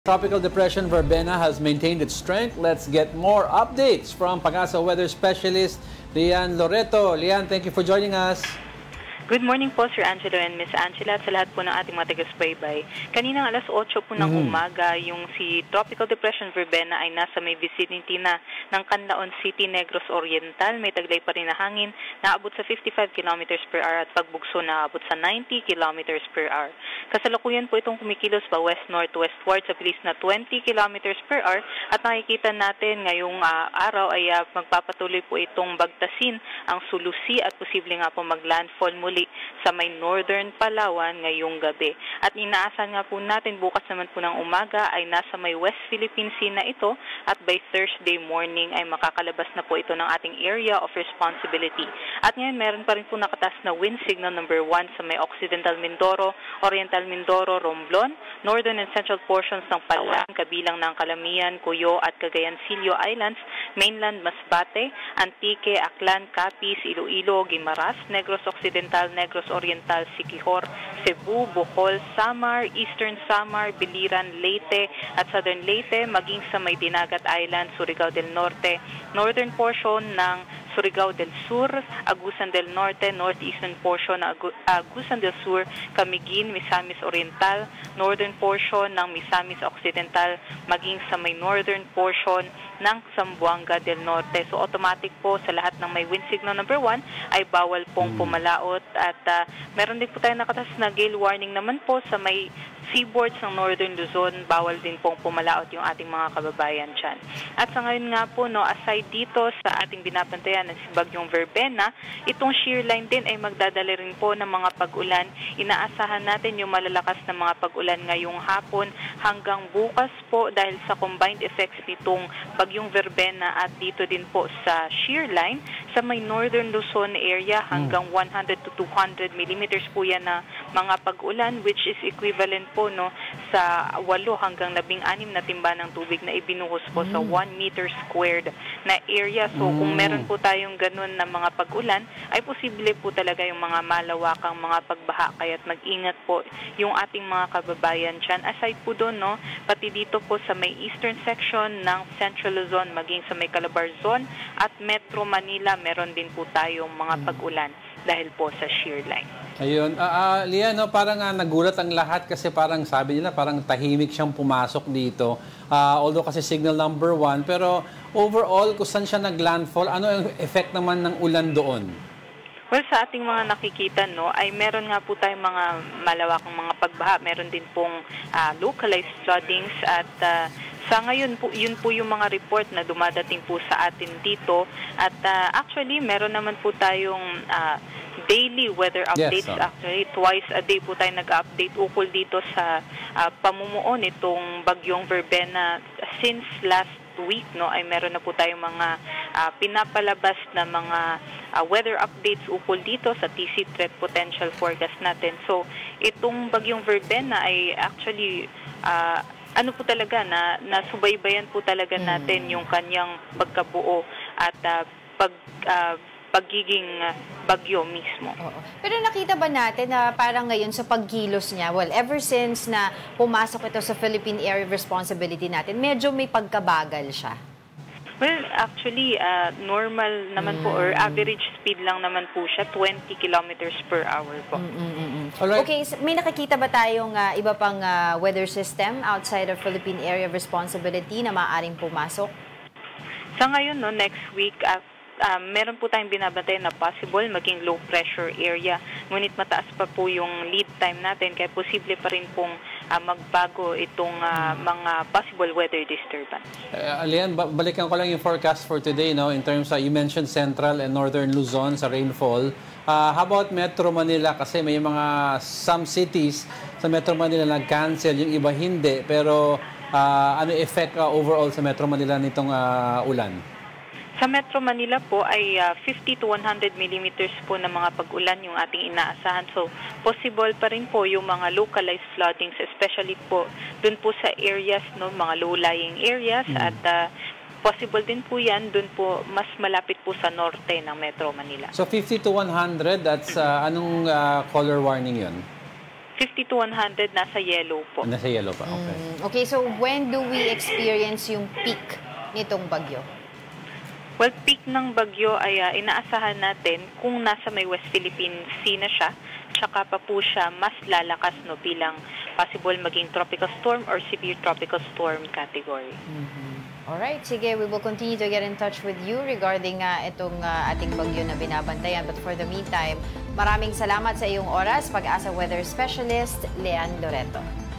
Tropical depression Verbena has maintained its strength. Let's get more updates from Pag-asa weather specialist Lian Loreto. Lian, thank you for joining us. Good morning po, Sir Angelo and Miss Angela at sa lahat po ng ating mga taga-subaybay. Kaninang alas 8 po ng umaga, yung si Tropical Depression Verbena ay nasa may vicinity na ng Canlaon City, Negros Oriental. May taglay pa rin na hangin na abot sa 55 km per hour at pagbugso na abot sa 90 km per hour. Kasalukuyan po itong kumikilos pa west-northwestward sa bilis na 20 km per hour at nakikita natin ngayong araw ay magpapatuloy po itong bagtasin ang Sulusi at posible nga po maglandfall muli sa may northern Palawan ngayong gabi. At inaasahan nga po natin bukas naman po ng umaga ay nasa may West Philippine Sea na ito at by Thursday morning ay makakalabas na po ito ng ating area of responsibility. At ngayon meron pa rin po nakataas na wind signal number 1 sa may Occidental Mindoro, Oriental Mindoro, Romblon, northern and central portions ng Palawan kabilang ng Calamian, Cuyo at Cagayan Silio Islands, mainland Masbate, Antique, Aklan, Capiz, Iloilo, Guimaras, Negros Occidental, Negros Oriental, Siquijor, Cebu, Bohol, Samar, Eastern Samar, Biliran, Leyte at Southern Leyte, maging sa may Dinagat Island, Surigao del Norte, northern portion ng Surigao del Sur, Agusan del Norte, northeastern portion ng Agusan del Sur, Camiguin, Misamis Oriental, northern portion ng Misamis Occidental, maging sa may northern portion ng Zamboanga del Norte. So automatic po sa lahat ng may wind signal number 1 ay bawal pong pumalaot at meron din po tayo nakatas na gale warning naman po sa may seaboards ng Northern Luzon, bawal din pong pumalaot yung ating mga kababayan dyan. At sa ngayon nga po, aside dito sa ating binabantayan ng si Bagyong Verbena, itong shear line din ay magdadala rin po ng mga pag-ulan. Inaasahan natin yung malalakas na mga pag-ulan ngayong hapon hanggang bukas po dahil sa combined effects nitong Bagyong Verbena at dito din po sa shear line sa may Northern Luzon area hanggang 100 to 200 millimeters po yan na mga pag-ulan which is equivalent po sa 8 hanggang 16 na timba ng tubig na ibinuhos po sa 1 meter squared na area. So kung meron po tayong ganun na mga pag-ulan, ay posible po talaga yung mga malawakang mga pagbaha. Kaya't mag-ingat po yung ating mga kababayan dyan. Aside po doon, pati dito po sa may eastern section ng Central Luzon, maging sa may Calabar Zone at Metro Manila, meron din po tayong mga pag-ulan dahil po sa shear line. Ayun. Lian, parang nagulat ang lahat kasi parang sabi nila parang tahimik siyang pumasok dito. Although kasi signal number 1, pero overall, kung saan siya naglandfall, ano ang effect naman ng ulan doon? Well, sa ating mga nakikita, ay meron nga po tayong mga malawakang mga pagbaha. Meron din pong localized floodings at sa ngayon po, yun po yung mga report na dumadating po sa atin dito. At actually, meron naman po tayong daily weather updates. Yes, actually, twice a day po tayo nag-update ukol dito sa pamumuo nitong Bagyong Verbena. Since last week, ay meron na po tayong mga pinapalabas na mga weather updates ukol dito sa TC Threat Potential Forecast natin. So, itong Bagyong Verbena ay actually ano po talaga, nasubaybayan po talaga natin yung kanyang pagkabuo at pagiging bagyo mismo. Oo. Pero nakita ba natin na parang ngayon sa pagkilos niya, well, ever since na pumasok ito sa Philippine Area of Responsibility natin, medyo may pagkabagal siya? Well, actually, normal naman po or average speed lang naman po siya, 20 kilometers per hour po. Alright. Okay, may nakikita ba tayong iba pang weather system outside of Philippine Area of Responsibility na maaaring pumasok? Sa ngayon, next week, meron po tayong binabantayan na possible maging low pressure area. Ngunit mataas pa po yung lead time natin kaya posible pa rin pong magbago itong mga possible weather disturbance. Lian, balikan ko lang yung forecast for today, in terms of, you mentioned Central and Northern Luzon sa rainfall. How about Metro Manila? Kasi may mga some cities sa Metro Manila nag-cancel, yung iba hindi. Pero ano effect overall sa Metro Manila nitong ulan? Sa Metro Manila po ay 50 to 100 millimeters po na mga pag-ulan yung ating inaasahan. So, possible pa rin po yung mga localized floodings, especially po dun po sa areas, mga low-lying areas at possible din po yan dun po mas malapit po sa norte ng Metro Manila. So, 50 to 100, that's anong color warning yun? 50 to 100 nasa yellow po. Nasa yellow pa, okay. Okay, so when do we experience yung peak nitong bagyo? Well, peak ng bagyo ay inaasahan natin kung nasa may West Philippine Sea na siya, tsaka pa po siya mas lalakas bilang possible maging tropical storm or severe tropical storm category. Alright, sige, we will continue to get in touch with you regarding itong ating bagyo na binabantayan. But for the meantime, maraming salamat sa iyong oras, Pag-asa Weather Specialist, Leanne Loreto.